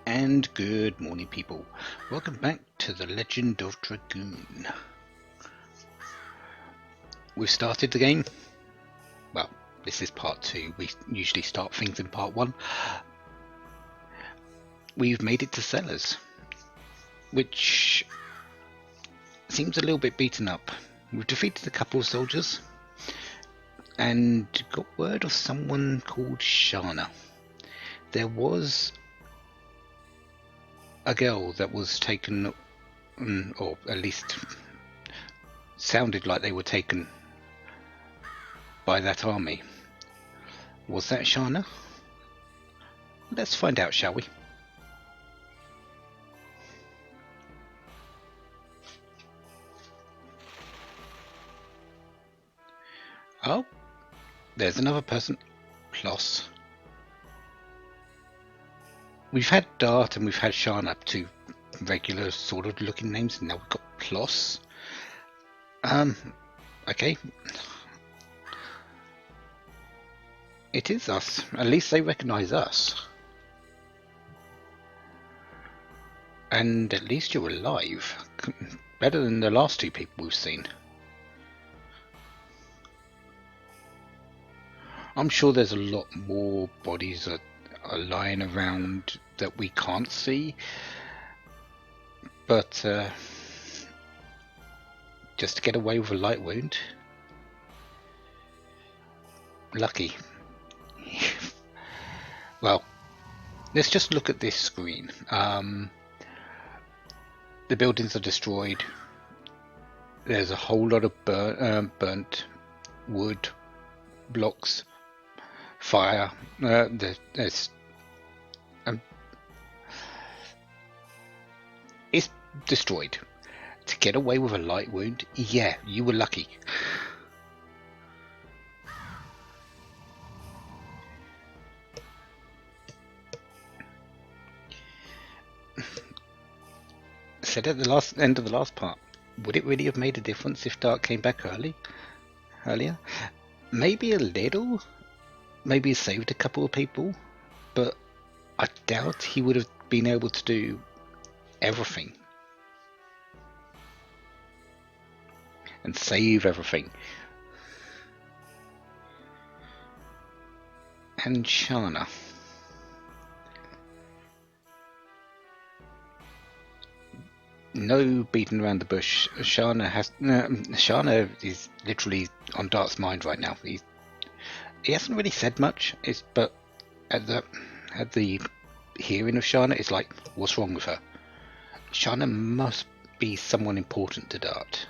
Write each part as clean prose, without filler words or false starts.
And good morning, people. Welcome back to the Legend of Dragoon. We've started the game. Well, this is part 2. We usually start things in part 1. We've made it to Seles, which seems a little bit beaten up. We've defeated a couple of soldiers and got word of someone called Shana. There was a girl that was taken, or at least sounded like they were taken by that army. Was that Shana? Let's find out, shall we? Oh, there's another person. Ploss. We've had Dart and we've had Shana, two regular sort of looking names, and now we've got Ploss. Okay. It is us. At least they recognise us. And at least you're alive. Better than the last two people we've seen. I'm sure there's a lot more bodies are lying around that we can't see. But just to get away with a light wound. Lucky. Well, let's just look at this screen. The buildings are destroyed. There's a whole lot of burnt wood, blocks, fire. There's it's destroyed. To get away with a light wound, yeah, you were lucky. Said at the end of the last part, would it really have made a difference if Dark came back earlier? Maybe a little. Maybe he saved a couple of people, but I doubt he would have been able to do everything and save everything. And Shana. No beating around the bush. Shana is literally on Dart's mind right now. He hasn't really said much, but at the hearing of Shana, it's like, what's wrong with her? Shana must be someone important to Dart.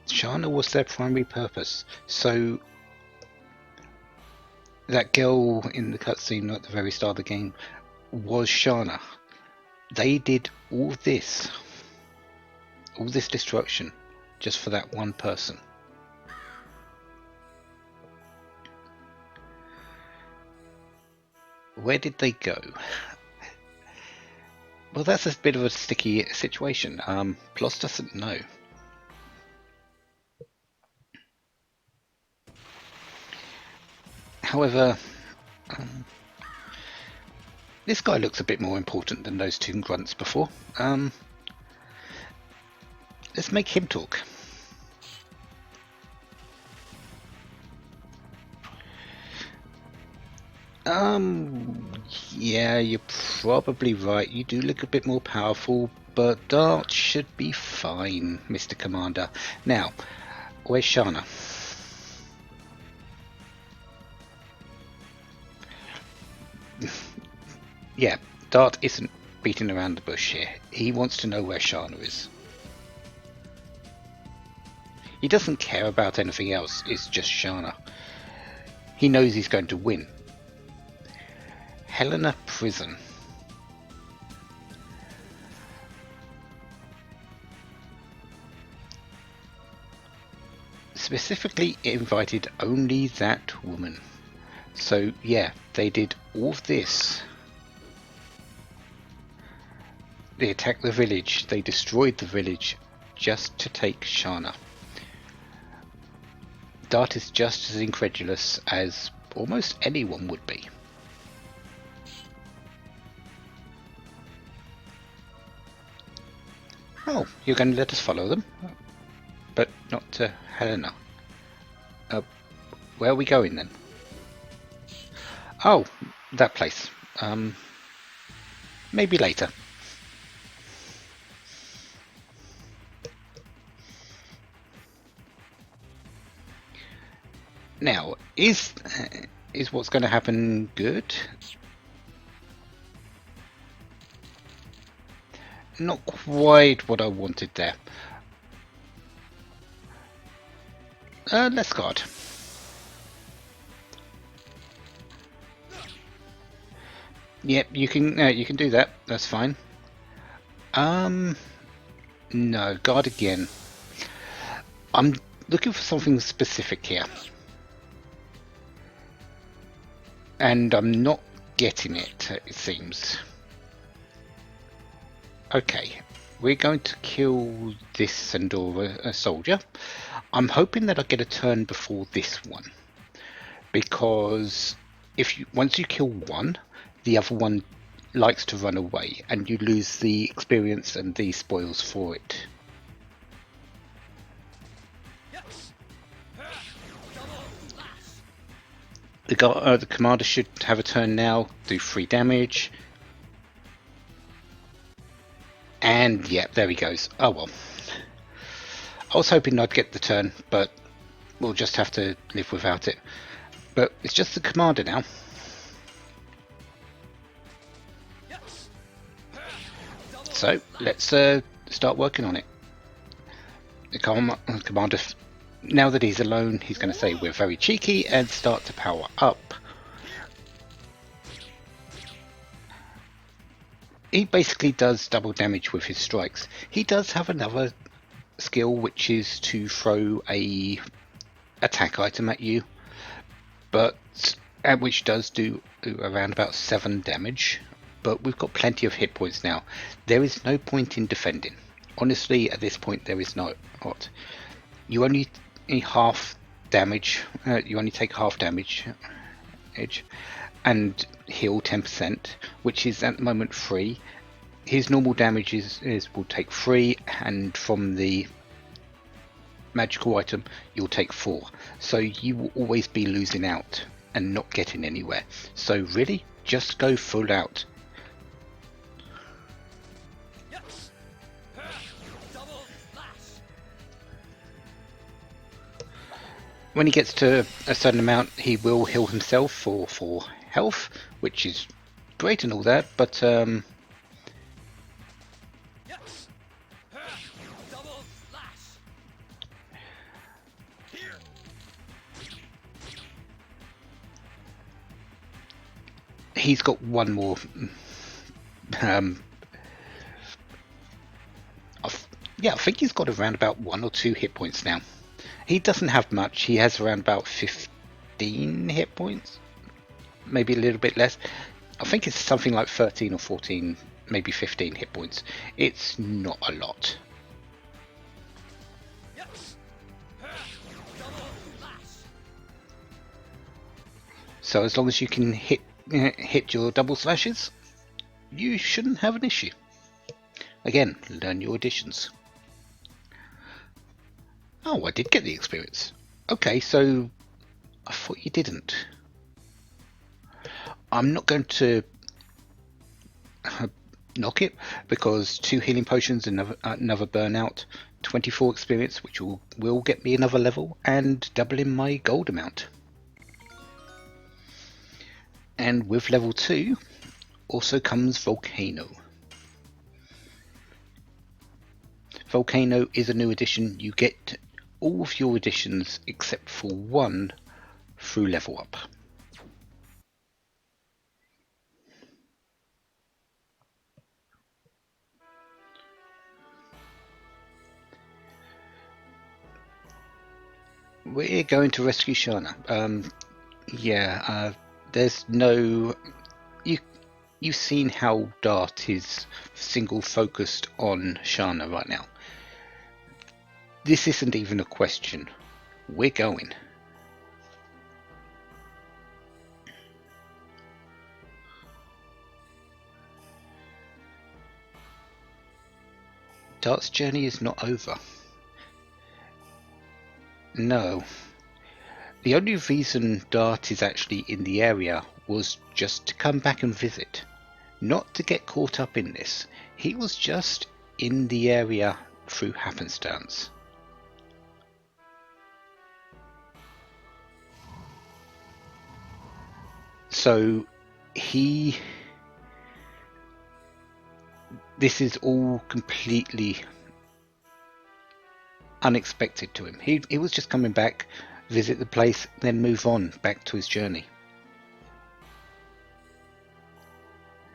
Shana was their primary purpose, so that girl in the cutscene at the very start of the game was Shana. They did all this destruction just for that one person. Where did they go? Well, that's a bit of a sticky situation. Ploss doesn't know. However, this guy looks a bit more important than those two grunts before. Let's make him talk. Yeah, you're probably right. You do look a bit more powerful, but Dart should be fine, Mr. Commander. Now, where's Shana? Yeah, Dart isn't beating around the bush here. He wants to know where Shana is. He doesn't care about anything else, it's just Shana. He knows he's going to win. Helena Prison. Specifically invited only that woman. So yeah, they did all of this. They attacked the village, they destroyed the village just to take Shana. Dart is just as incredulous as almost anyone would be. Oh, you're going to let us follow them? But not to Helena. Where are we going then? Oh, that place. Maybe later. Now, is what's going to happen good? Not quite what I wanted there. Let's guard. Yep, you can do that. That's fine. No, guard again. I'm looking for something specific here, and I'm not getting it. It seems. Okay, we're going to kill this Sandora soldier. I'm hoping that I get a turn before this one, because once you kill one, the other one likes to run away, and you lose the experience and the spoils for it. The commander should have a turn now, do 3 damage. And yeah, there he goes. Oh well. I was hoping I'd get the turn, but we'll just have to live without it. But it's just the commander now. So let's start working on it. The commander, now that he's alone, he's going to say we're very cheeky and start to power up. He basically does double damage with his strikes. He does have another skill, which is to throw a attack item at you, but which does do around about 7 damage. But we've got plenty of hit points now. There is no point in defending. Honestly, at this point, there is not. You only half damage. You only take half damage, and heal 10%, which is at the moment free. His normal damage will take 3, and from the magical item, you'll take 4. So you will always be losing out and not getting anywhere. So really, just go full out. When he gets to a certain amount, he will heal himself for health, which is great and all that, but he's got one more. Yeah, I think he's got around about 1 or 2 hit points now. He doesn't have much. He has around about 15 hit points, maybe a little bit less. I think it's something like 13 or 14, maybe 15 hit points. It's not a lot. So as long as you can hit your double slashes, you shouldn't have an issue. Again, learn your additions. Oh, I did get the experience. Okay, so I thought you didn't. I'm not going to knock it, because 2 healing potions, another burnout, 24 experience, which will get me another level, and doubling my gold amount. And with level 2 also comes Volcano. Volcano is a new addition. You get all of your additions except for 1 through level up. We're going to rescue Shana. There's no... You've seen how Dart is single focused on Shana right now. This isn't even a question. We're going. Dart's journey is not over. No. The only reason Dart is actually in the area was just to come back and visit. Not to get caught up in this. He was just in the area through happenstance. So this is all completely unexpected to him. He was just coming back, visit the place, then move on back to his journey.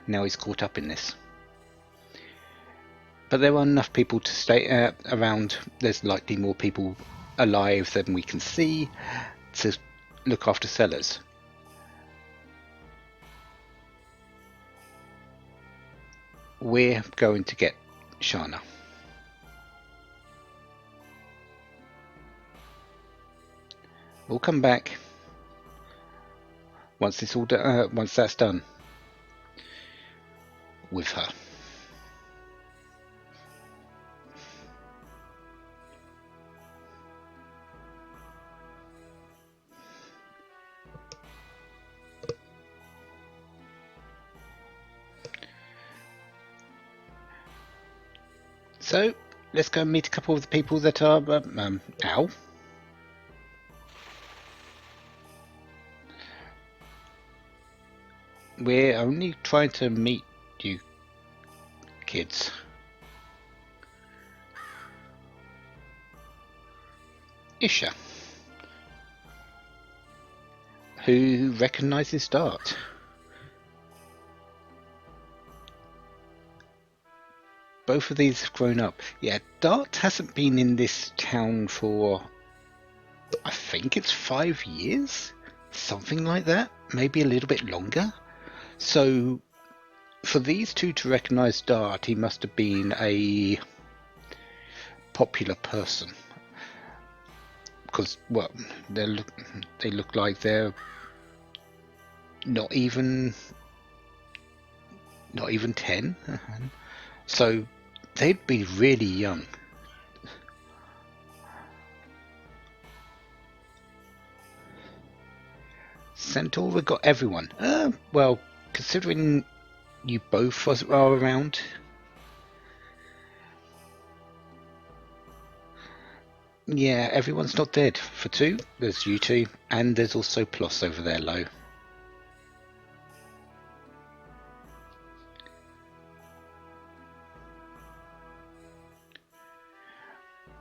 Now he's caught up in this. But there are enough people to stay around. There's likely more people alive than we can see to look after Seles. We're going to get Shana. We'll come back once it's all once that's done with her. So let's go and meet a couple of the people that are Ow. We're only trying to meet you kids. Isha, who recognises Dart. Both of these have grown up. Yeah, Dart hasn't been in this town for, I think it's 5 years? Something like that? Maybe a little bit longer? So, for these two to recognise Dart, he must have been a popular person. Because, well, they look like they're not even 10. So, they'd be really young. Centaur got everyone. Well, considering you both are around. Yeah, everyone's not dead. For two, there's you two, and there's also Ploss over there low.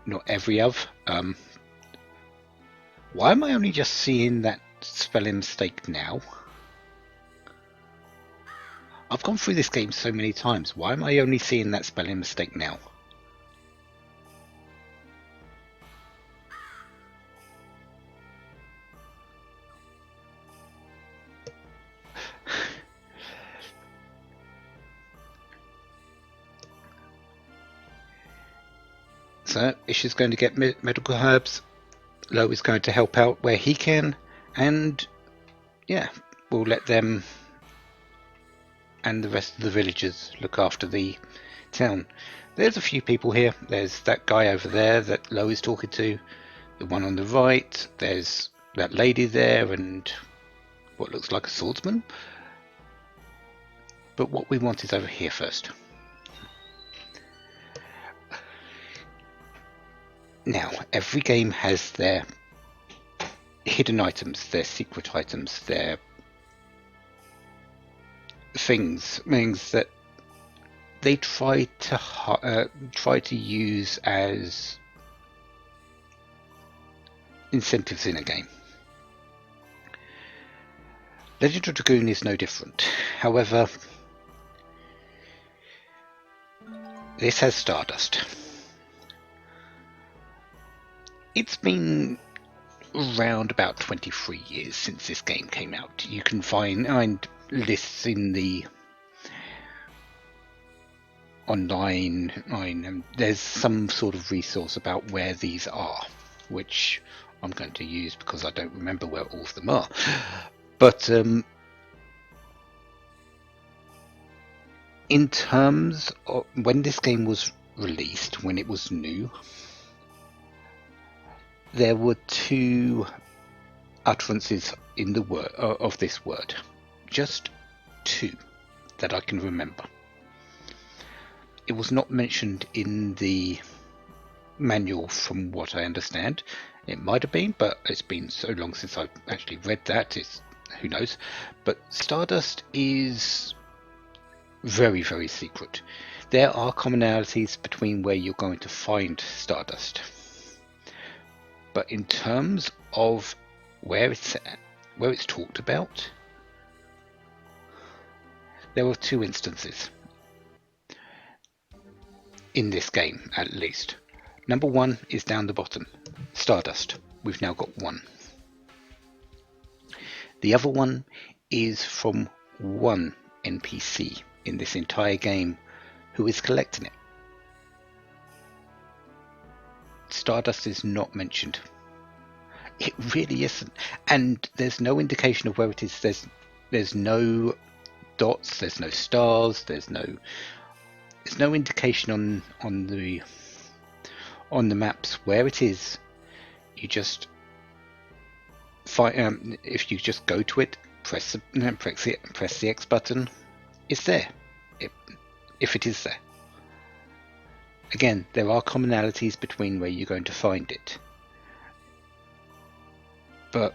Not every of. Why am I only just seeing that spelling mistake now? I've gone through this game so many times. Why am I only seeing that spelling mistake now? So Ish is going to get medical herbs. Lo is going to help out where he can, and yeah, we'll let them and the rest of the villagers look after the town. There's a few people here. There's that guy over there that Lo is talking to, the one on the right, there's that lady there, and what looks like a swordsman. But what we want is over here first. Now, every game has their hidden items, their secret items, their things that they try to use as incentives in a game. Legend of Dragoon is no different. However, this has Stardust. It's been around about 23 years since this game came out. You can find lists in the online. There's some sort of resource about where these are, which I'm going to use because I don't remember where all of them are. But in terms of when this game was released, when it was new, there were two utterances in the word of this word, just two that I can remember. It was not mentioned in the manual, from what I understand. It might have been, but it's been so long since I've actually read that, who knows. But Stardust is very, very secret. There are commonalities between where you're going to find Stardust, but in terms of where it's talked about, there are two instances in this game, at least. Number one is down the bottom, Stardust. We've now got one. The other one is from one NPC in this entire game who is collecting it. Stardust is not mentioned. It really isn't, and there's no indication of where it is. There's no dots, there's no stars, there's no indication on the maps where it is. You just find, if you just go to it, press the X button, it's there. If it is there. Again, there are commonalities between where you're going to find it, but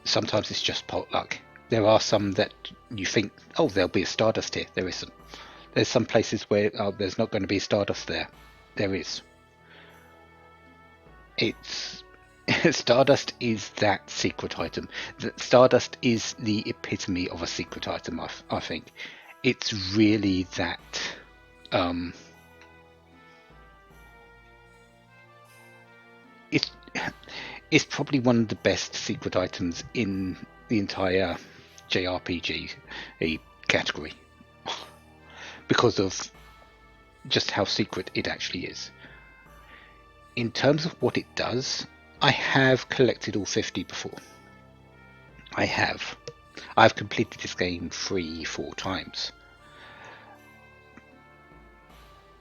sometimes it's just pot luck. There are some that you think, oh, there'll be a Stardust here. There isn't. There's some places where there's not going to be Stardust there. There is. It's Stardust is that secret item. Stardust is the epitome of a secret item. I think it's really that. It's probably one of the best secret items in the entire JRPG category, because of just how secret it actually is. In terms of what it does, I have collected all 50 before. I've completed this game 3-4 times,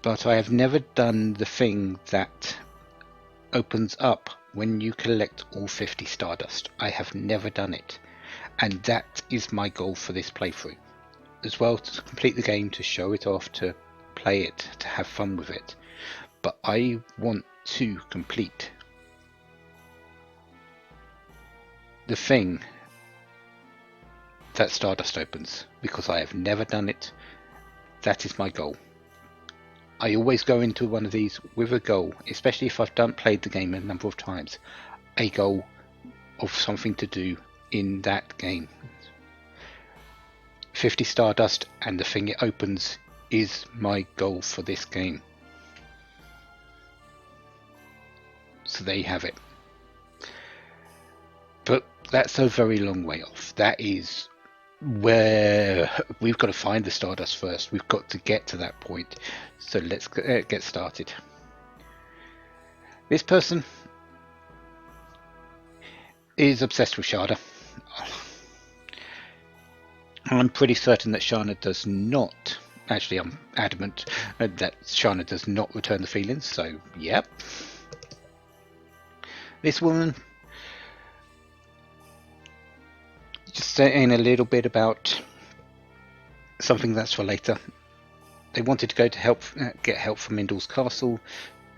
but I have never done the thing that opens up when you collect all 50 Stardust. I have never done it, and that is my goal for this playthrough as well, to complete the game, to show it off, to play it, to have fun with it. But I want to complete the thing that Stardust opens, because I have never done it. That is my goal. I always go into one of these with a goal, especially if I've played the game a number of times, a goal of something to do in that game. 50 Stardust and the thing it opens is my goal for this game. So there you have it. But that's a very long way off. That is where we've got to find the Stardust first. We've got to get to that point. So let's get started. This person is obsessed with Shada. I'm pretty certain that Shana does not. Actually, I'm adamant that Shana does not return the feelings. So, yep. This woman, just saying a little bit about something that's for later. They wanted to go to get help from Indal's castle,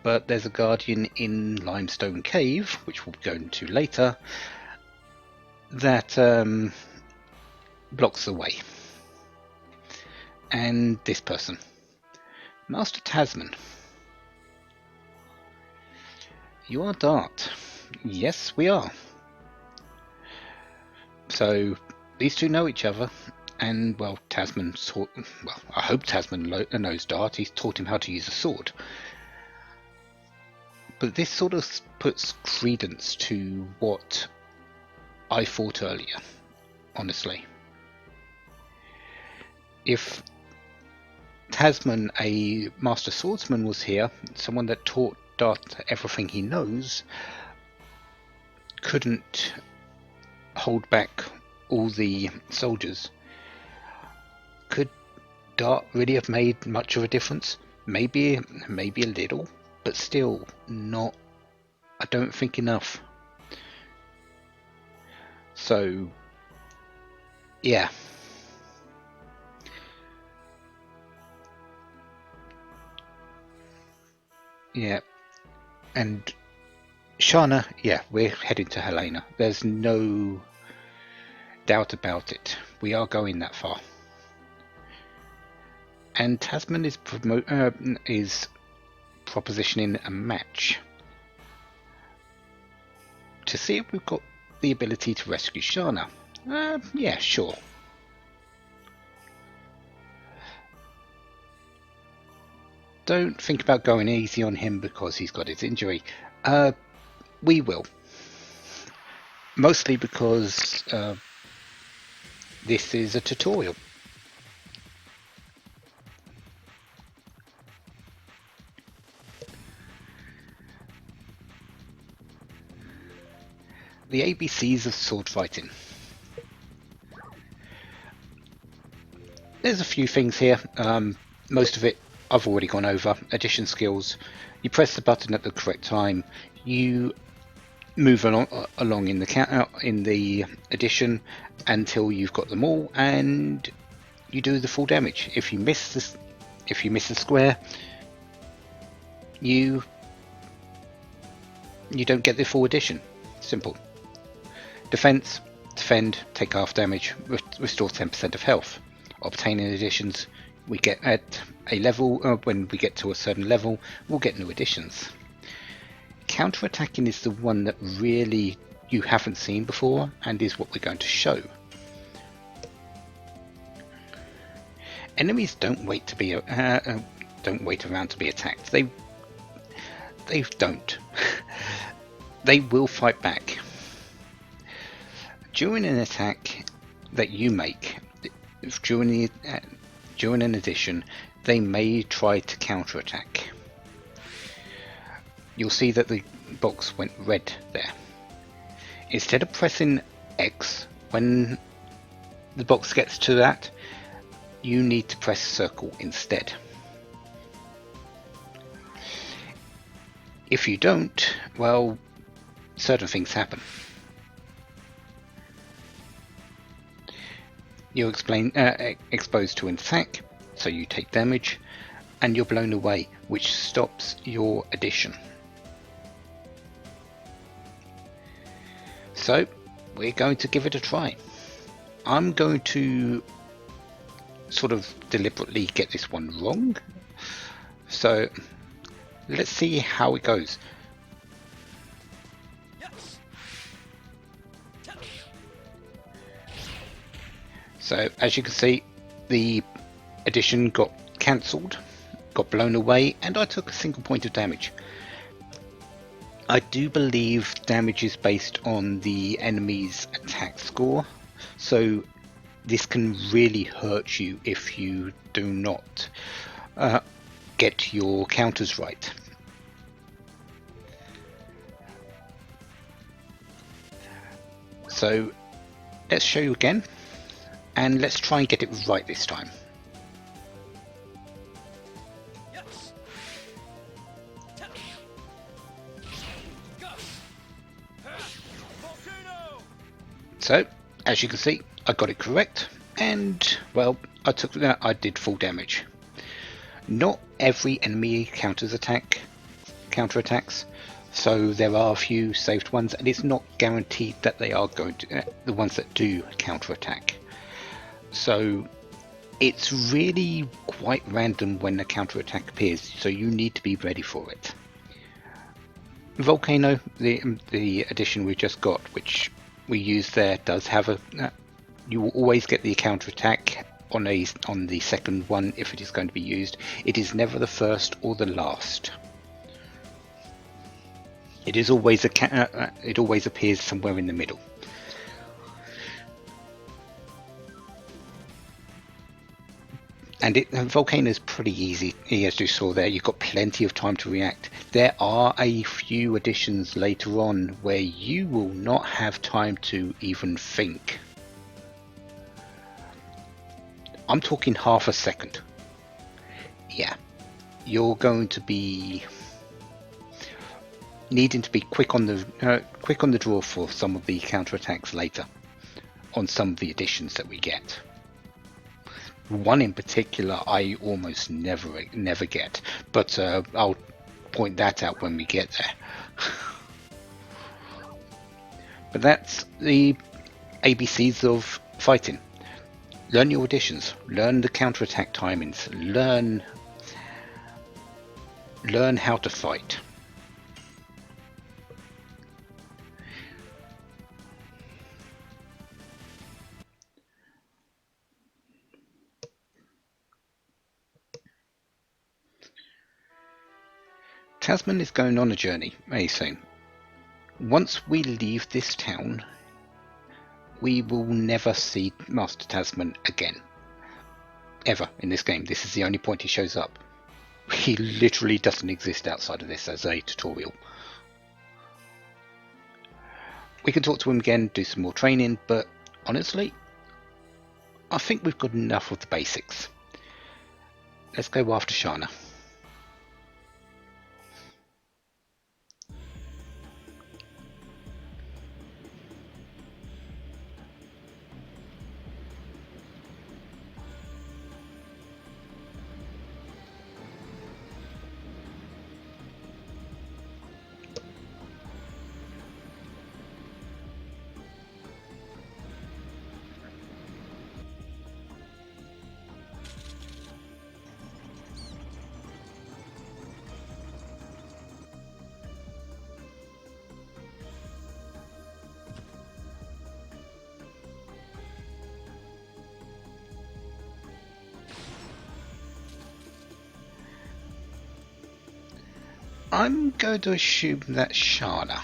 but there's a guardian in Limestone Cave, which we'll go into later, that blocks the way. And this person, Master Tasman. You are Dart. Yes, we are. So these two know each other, and well, I hope Tasman knows Dart. He's taught him how to use a sword. But this sort of puts credence to what I thought earlier, honestly. If Tasman, a master swordsman, was here, someone that taught Dart everything he knows, couldn't hold back all the soldiers, could Dart really have made much of a difference? maybe a little, but still not. I don't think enough. So yeah. Yeah, and Shana, yeah, we're heading to Helena. There's no doubt about it. We are going that far. And Tasman is propositioning a match to see if we've got the ability to rescue Shana. Yeah, sure. Don't think about going easy on him because he's got his injury. We will. Mostly because this is a tutorial. The ABCs of sword fighting. There's a few things here. Most of it I've already gone over. Addition skills. You press the button at the correct time. You move along in the addition until you've got them all, and you do the full damage. If you miss the square, you don't get the full addition. Simple. Defense. Defend. Take half damage. Restore 10% of health. Obtaining additions. We get at a level, when we get to a certain level, we'll get new additions. Counter-attacking is the one that really you haven't seen before, and is what we're going to show. Enemies don't wait around to be attacked. They don't. They will fight back. During an attack that you make, during an addition, they may try to counterattack. You'll see that the box went red there. Instead of pressing X when the box gets to that, you need to press circle instead. If you don't, well, certain things happen. You're exposed to an attack, so you take damage, and you're blown away, which stops your addition. So, we're going to give it a try. I'm going to sort of deliberately get this one wrong. So, let's see how it goes. So, as you can see, the addition got cancelled, got blown away, and I took a single point of damage. I do believe damage is based on the enemy's attack score, so this can really hurt you if you do not get your counters right. So let's show you again, and let's try and get it right this time. So, as you can see, I got it correct, and well, I did full damage. Not every enemy counterattacks, so there are a few saved ones, and it's not guaranteed that they are going to the ones that do counterattack. So it's really quite random when a counterattack appears, so you need to be ready for it. Volcano, the addition we just got, which we use there, does have a you will always get the counterattack on the second one if it is going to be used. It is never the first or the last. It is always it always appears somewhere in the middle. And Volcano is pretty easy, as you saw there. You've got plenty of time to react. There are a few additions later on where you will not have time to even think. I'm talking half a second. Yeah, you're going to be needing to be quick on the draw for some of the counterattacks later on some of the additions that we get. One in particular I almost never get, but I'll point that out when we get there. But that's the ABCs of fighting. Learn your additions, learn the counterattack timings, learn how to fight. Tasman is going on a journey, he's saying. Once we leave this town, we will never see Master Tasman again. Ever in this game. This is the only point he shows up. He literally doesn't exist outside of this as a tutorial. We can talk to him again, do some more training, but honestly, I think we've got enough of the basics. Let's go after Shana. I'm going to assume that's Shana,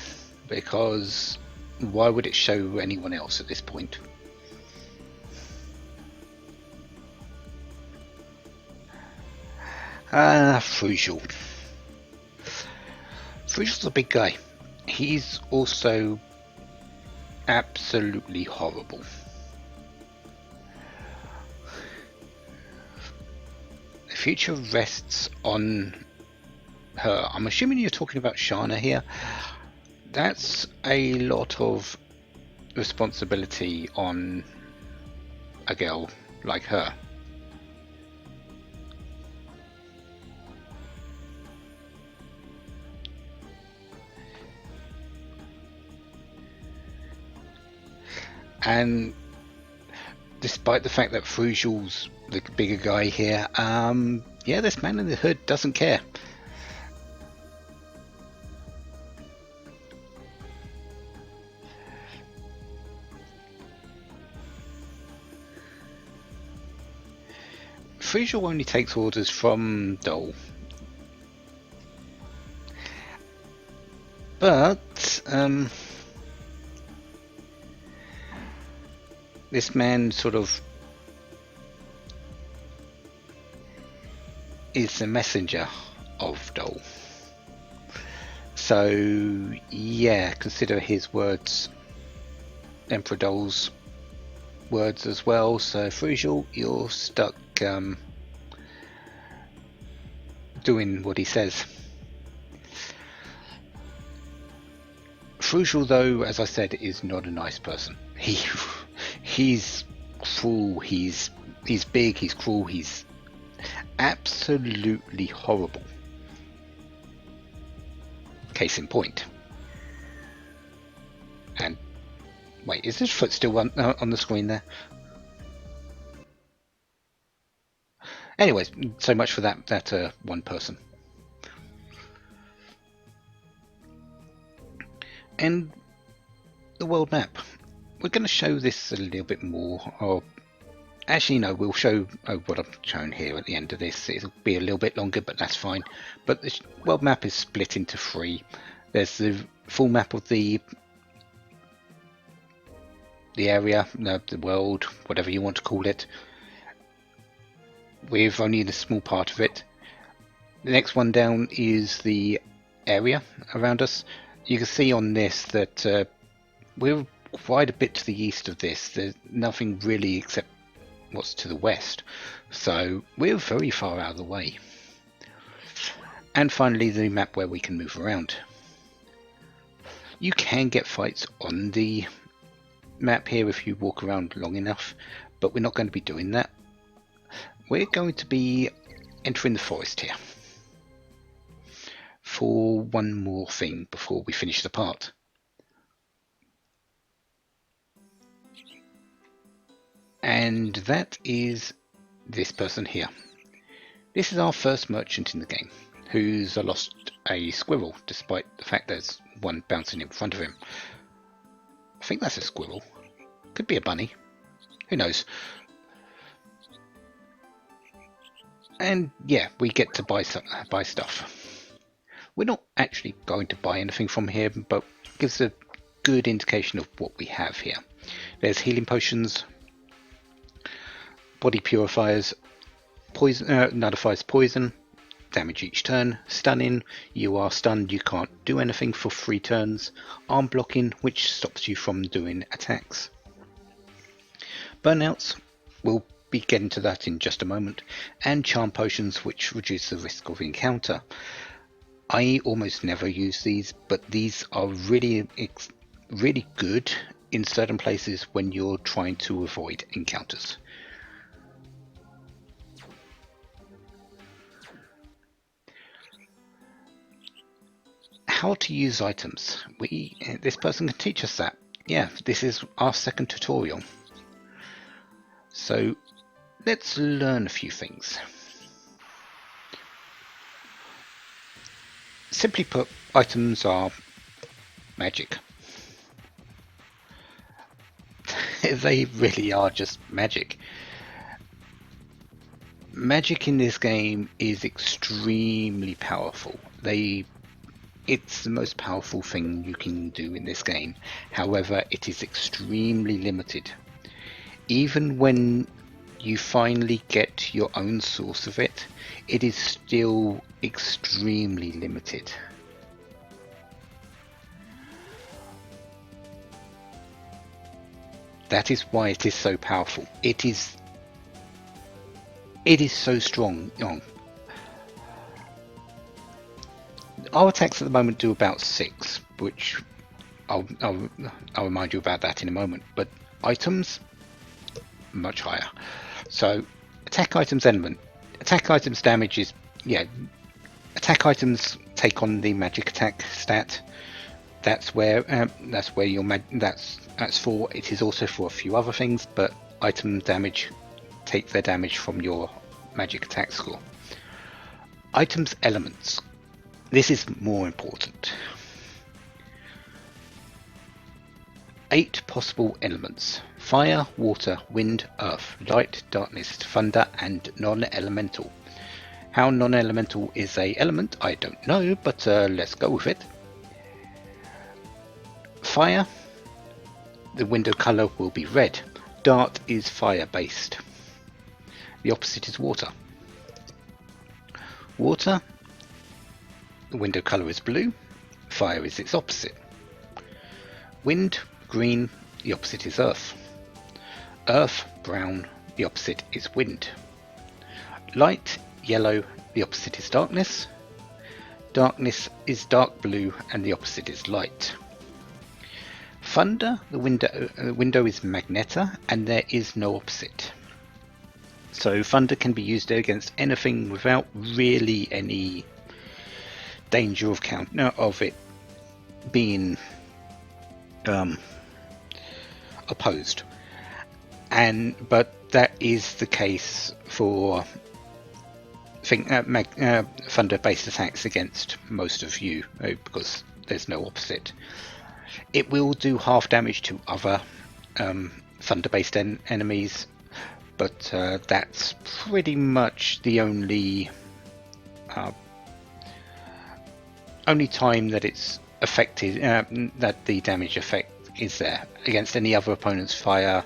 because why would it show anyone else at this point? Frugel. Frugel's a big guy. He's also absolutely horrible. The future rests on her. I'm assuming you're talking about Shana here. That's a lot of responsibility on a girl like her. And despite the fact that Frugel's the bigger guy here, yeah, this man in the hood doesn't care. Frugel only takes orders from Dole. But this man sort of is the messenger of Dole. So yeah, consider his words Emperor Dole's words as well. So Frugel, you're stuck doing what he says. Frugel, though, as I said, is not a nice person. He's cruel. He's big. He's cruel. He's absolutely horrible. Case in point. And wait, is his foot still on the screen there? Anyways, so much for that one person. And the world map. We're going to show this a little bit more. Or actually, no, we'll show what I've shown here at the end of this. It'll be a little bit longer, but that's fine. But the world map is split into 3. There's the full map of the area, the world, whatever you want to call it, with only a small part of it. The next one down is the area around us. You can see on this that we're quite a bit to the east of this. There's nothing really except what's to the west. So we're very far out of the way. And finally, the map where we can move around. You can get fights on the map here if you walk around long enough, but we're not going to be doing that. We're going to be entering the forest here for one more thing before we finish the part. And that is this person here. This is our first merchant in the game, who's lost a squirrel, despite the fact there's one bouncing in front of him. I think that's a squirrel. Could be a bunny. Who knows? And yeah, we get to buy stuff. We're not actually going to buy anything from here, but it gives a good indication of what we have here. There's healing potions, body purifiers, poison, nullifies poison, damage each turn, stunning, you are stunned, you can't do anything for 3 turns, arm blocking, which stops you from doing attacks. Burnouts, we'll be getting to that in just a moment, and charm potions, which reduce the risk of encounter. I almost never use these, but these are really good in certain places when you're trying to avoid encounters. How to use items. This person can teach us that. Yeah, this is our second tutorial. So let's learn a few things. Simply put, items are magic. They really are just magic. Magic in this game is extremely powerful. It's the most powerful thing you can do in this game. However, it is extremely limited. Even when you finally get your own source of it, it is still extremely limited. That is why it is so powerful. It is so strong. Our attacks at the moment do about 6, which I'll remind you about that in a moment. But items, much higher. So attack items element. Attack items damage is, yeah, attack items take on the magic attack stat. That's where that's for. It is also for a few other things, but item damage take their damage from your magic attack score. Items elements. This is more important. 8 possible elements: fire, water, wind, earth, light, darkness, thunder, and non-elemental. How non-elemental is a element, I don't know, but let's go with it. Fire, the window color will be red. Dart is fire based. The opposite is water. Water, the window color is blue. Fire is its opposite. Wind, green, the opposite is earth. Earth, brown, the opposite is wind. Light, yellow, the opposite is darkness. Darkness is dark blue and the opposite is light. Thunder, the window is Magneta and there is no opposite. So thunder can be used against anything without really any danger of it being opposed. But that is the case for thunder-based attacks against most of you because there's no opposite. It will do half damage to other thunder-based enemies, but that's pretty much the only time that it's affected, that the damage effect is there. Against any other opponent's fire,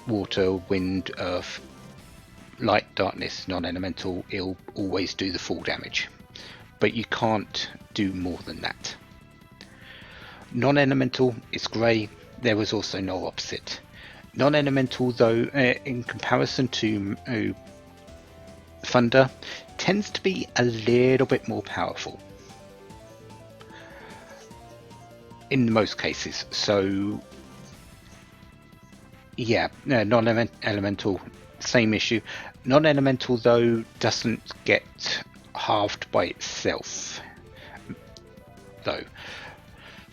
water, wind, earth, light, darkness, non-elemental, it'll always do the full damage, but you can't do more than that. Non-elemental is grey. There was also no opposite. Non-elemental, though, in comparison to Thunder tends to be a little bit more powerful in most cases. So yeah, non-elemental, same issue. Non-elemental though doesn't get halved by itself though.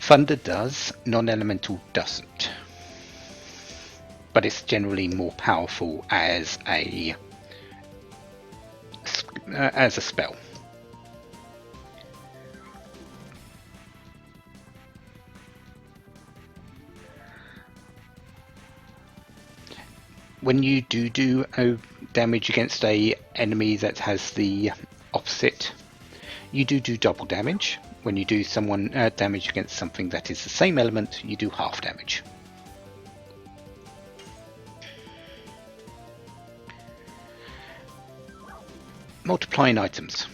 Thunder does, non-elemental doesn't. But it's generally more powerful as a spell. When you do damage against a enemy that has the opposite, you do double damage. When you do someone damage against something that is the same element, you do half damage. Multiplying items.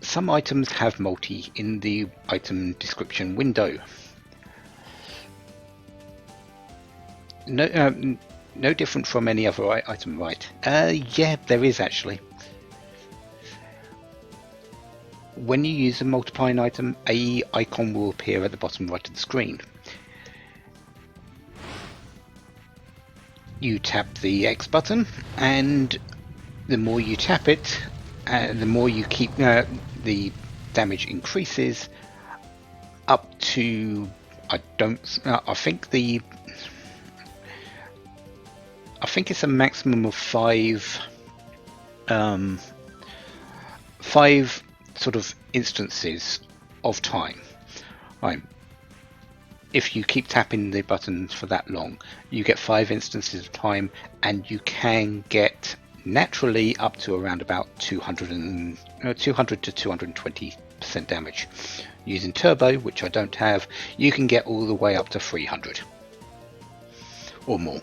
Some items have multi in the item description window. No different from any other item, right? Yeah, there is actually. When you use a multiplying item, a icon will appear at the bottom right of the screen. You tap the X button, and the more you tap it, the more you keep the damage increases up to I think it's a maximum of five sort of instances of time. If you keep tapping the buttons for that long, you get 5 instances of time, and you can get naturally up to around about 200 to 220% damage. Using turbo, which I don't have, you can get all the way up to 300 or more.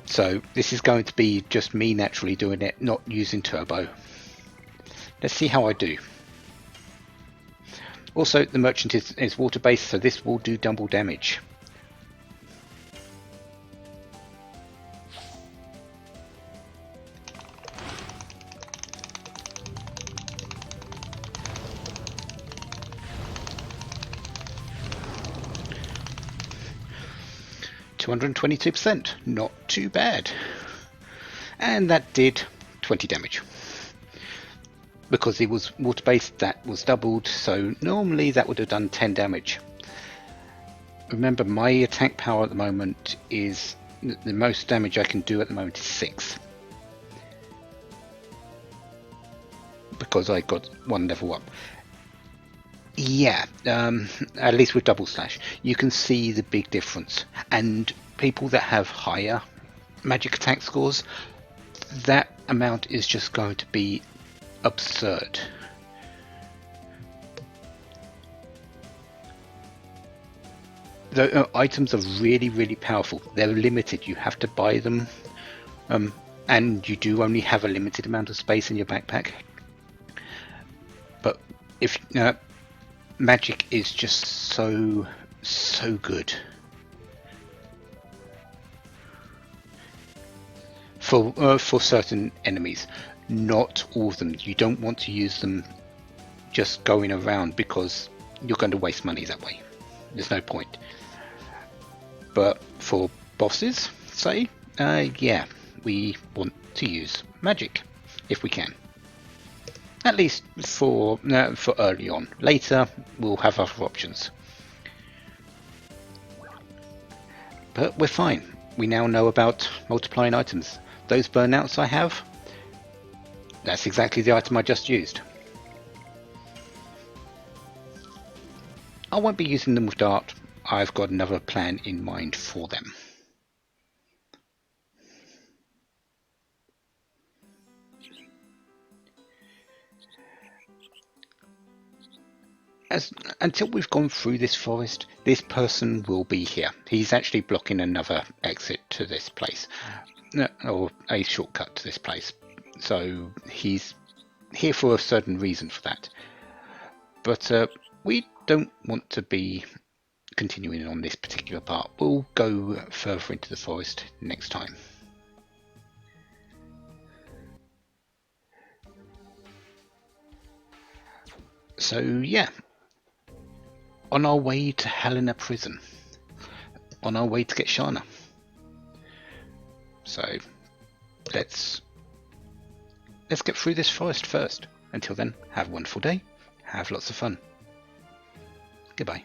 So this is going to be just me naturally doing it, not using turbo. Let's see how I do. Also, the merchant is water based, so this will do double damage. %, not too bad. And that did 20 damage. Because it was water based, that was doubled, so normally that would have done 10 damage. Remember, my attack power at the moment is the most damage I can do at the moment is 6. Because I got 1 level up. Yeah, at least with double slash, you can see the big difference. And people that have higher magic attack scores, that amount is just going to be absurd. The items are really powerful. They're limited. You have to buy them, and you do only have a limited amount of space in your backpack. But if magic is just so good for certain enemies. Not all of them. You don't want to use them just going around, because you're going to waste money that way. There's no point. But for bosses, say, yeah, we want to use magic if we can. At least for early on. Later, we'll have other options. But we're fine. We now know about multiplying items. Those burnouts I have, that's exactly the item I just used. I won't be using them with Dart. I've got another plan in mind for them. Until we've gone through this forest, this person will be here. He's actually blocking another exit to this place, or a shortcut to this place. So he's here for a certain reason for that. But we don't want to be continuing on this particular part. We'll go further into the forest next time. So yeah, on our way to Helena Prison, on our way to get Shana. So let's get through this forest first. Until then, have a wonderful day, have lots of fun. Goodbye.